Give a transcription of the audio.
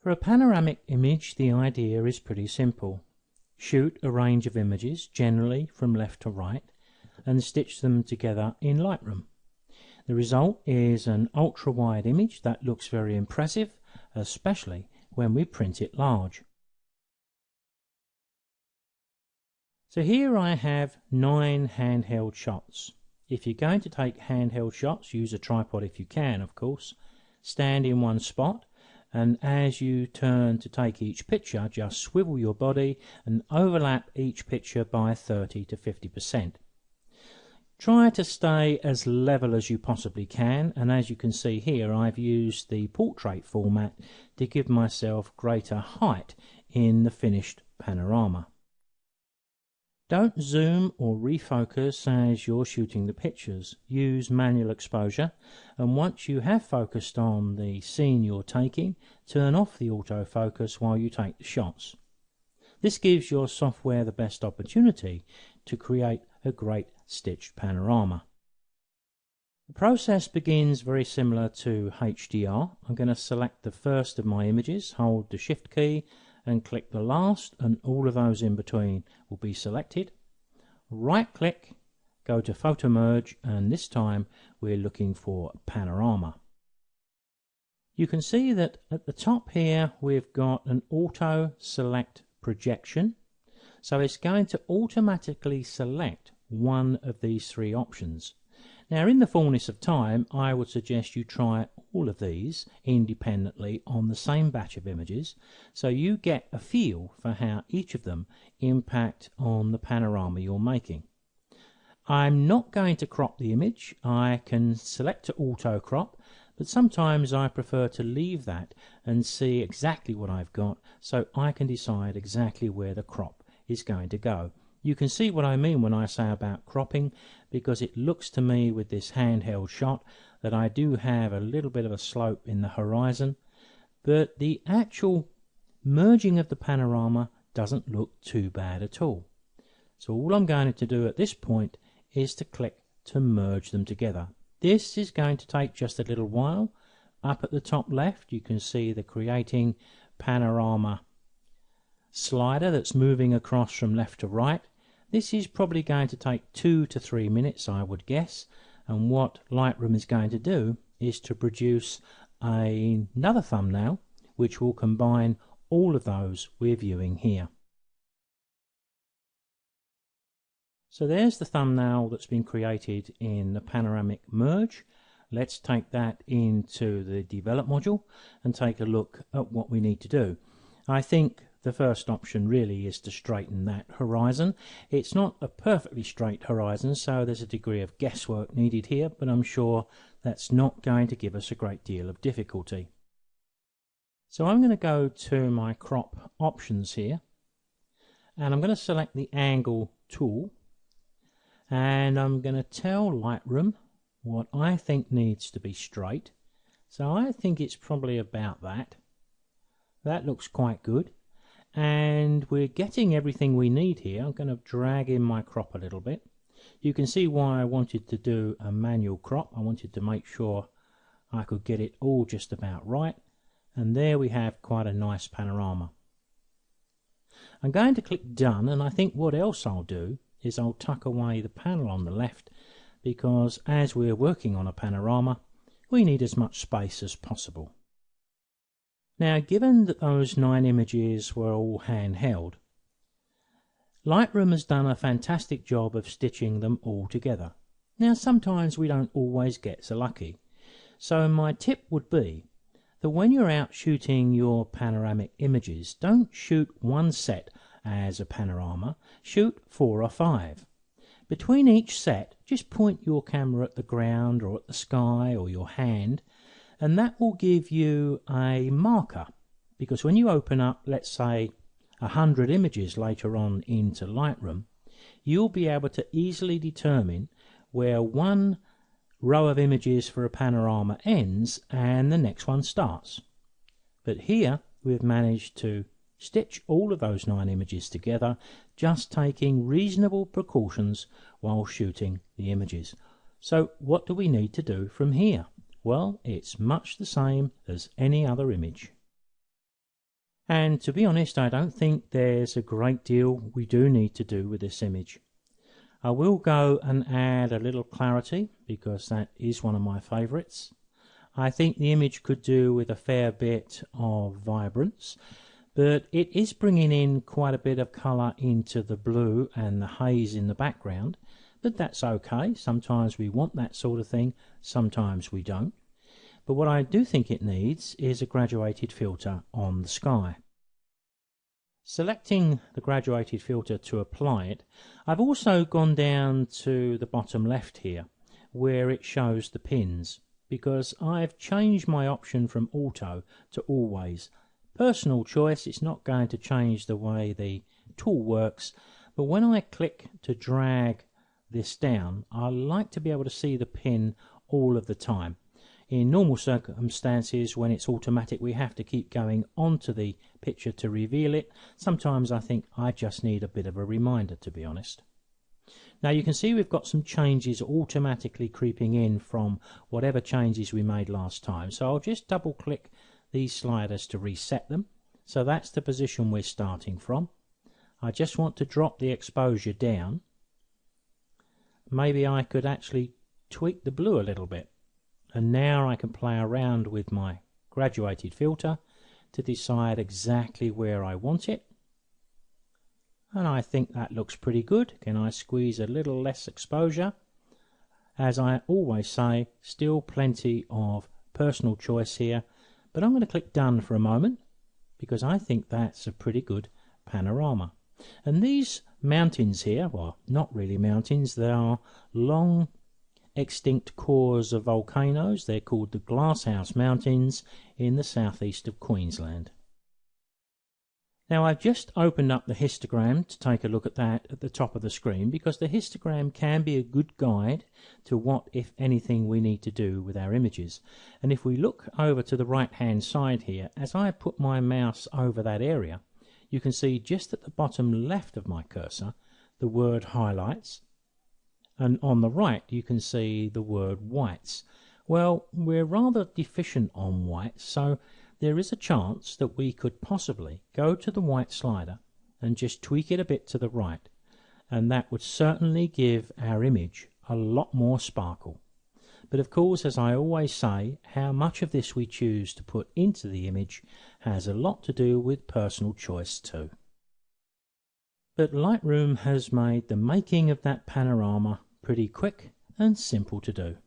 For a panoramic image, the idea is pretty simple. Shoot a range of images, generally from left to right, and stitch them together in Lightroom. The result is an ultra-wide image that looks very impressive, especially when we print it large. So here I have 9 handheld shots. If you're going to take handheld shots, use a tripod if you can, of course. Stand in one spot, and as you turn to take each picture, just swivel your body and overlap each picture by 30 to 50%. Try to stay as level as you possibly can, and as you can see here, I've used the portrait format to give myself greater height in the finished panorama. Don't zoom or refocus as you're shooting the pictures. Use manual exposure, and once you have focused on the scene you're taking, turn off the autofocus while you take the shots. This gives your software the best opportunity to create a great stitched panorama. The process begins very similar to HDR. I'm going to select the first of my images, hold the Shift key and click the last, and all of those in between will be selected. Right click, go to Photo Merge, and this time we're looking for Panorama. You can see that at the top here we've got an auto select projection, so it's going to automatically select one of these 3 options. Now, in the fullness of time, I would suggest you try all of these independently on the same batch of images, so you get a feel for how each of them impact on the panorama you're making. I'm not going to crop the image. I can select to auto crop, but sometimes I prefer to leave that and see exactly what I've got, so I can decide exactly where the crop is going to go. You can see what I mean when I say about cropping, because it looks to me with this handheld shot that I do have a little bit of a slope in the horizon, but the actual merging of the panorama doesn't look too bad at all. So all I'm going to do at this point is to click to merge them together. This is going to take just a little while. Up at the top left you can see the creating panorama slider that's moving across from left to right. This is probably going to take 2 to 3 minutes, I would guess, and what Lightroom is going to do is to produce another thumbnail which will combine all of those we're viewing here. So there's the thumbnail that's been created in the Panoramic merge. Let's take that into the develop module and take a look at what we need to do. I think the first option really is to straighten that horizon. It's not a perfectly straight horizon, so there's a degree of guesswork needed here, but I'm sure that's not going to give us a great deal of difficulty. So I'm going to go to my crop options here, and I'm going to select the angle tool, and I'm going to tell Lightroom what I think needs to be straight. So I think it's probably about that. That looks quite good. And we're getting everything we need here. I'm going to drag in my crop a little bit. You can see why I wanted to do a manual crop. I wanted to make sure I could get it all just about right. And there we have quite a nice panorama. I'm going to click done, and I think what else I'll do is I'll tuck away the panel on the left, because as we're working on a panorama we need as much space as possible. Now, given that those 9 images were all handheld, Lightroom has done a fantastic job of stitching them all together. Now, sometimes we don't always get so lucky, so my tip would be that when you're out shooting your panoramic images, don't shoot one set as a panorama, shoot 4 or 5. Between each set, just point your camera at the ground or at the sky or your hand, and that will give you a marker, because when you open up, let's say, 100 images later on into Lightroom, you'll be able to easily determine where one row of images for a panorama ends and the next one starts. But here we've managed to stitch all of those 9 images together, just taking reasonable precautions while shooting the images. So what do we need to do from here? Well, it's much the same as any other image. And to be honest, I don't think there's a great deal we do need to do with this image. I will go and add a little clarity because that is one of my favourites. I think the image could do with a fair bit of vibrance, but it is bringing in quite a bit of colour into the blue and the haze in the background, but that's okay. Sometimes we want that sort of thing, sometimes we don't. But what I do think it needs is a graduated filter on the sky. Selecting the graduated filter to apply it, I've also gone down to the bottom left here where it shows the pins, because I've changed my option from auto to always. Personal choice, it's not going to change the way the tool works, but when I click to drag this down, I like to be able to see the pin all of the time. In normal circumstances, when it's automatic, we have to keep going onto the picture to reveal it. Sometimes I think I just need a bit of a reminder, to be honest. Now you can see we've got some changes automatically creeping in from whatever changes we made last time. So I'll just double click these sliders to reset them. So that's the position we're starting from. I just want to drop the exposure down. Maybe I could actually tweak the blue a little bit. And now I can play around with my graduated filter to decide exactly where I want it. And I think that looks pretty good. Can I squeeze a little less exposure? As I always say, still plenty of personal choice here, but I'm going to click done for a moment because I think that's a pretty good panorama. And these mountains here, well, not really mountains, they are long extinct cores of volcanoes. They're called the Glasshouse Mountains in the southeast of Queensland. Now I've just opened up the histogram to take a look at that at the top of the screen, because the histogram can be a good guide to what, if anything, we need to do with our images. And if we look over to the right hand side here, as I put my mouse over that area, you can see just at the bottom left of my cursor the word highlights, and on the right you can see the word whites. Well, we're rather deficient on whites, so there is a chance that we could possibly go to the white slider and just tweak it a bit to the right, and that would certainly give our image a lot more sparkle. But of course, as I always say, how much of this we choose to put into the image has a lot to do with personal choice too. But Lightroom has made the making of that panorama pretty quick and simple to do.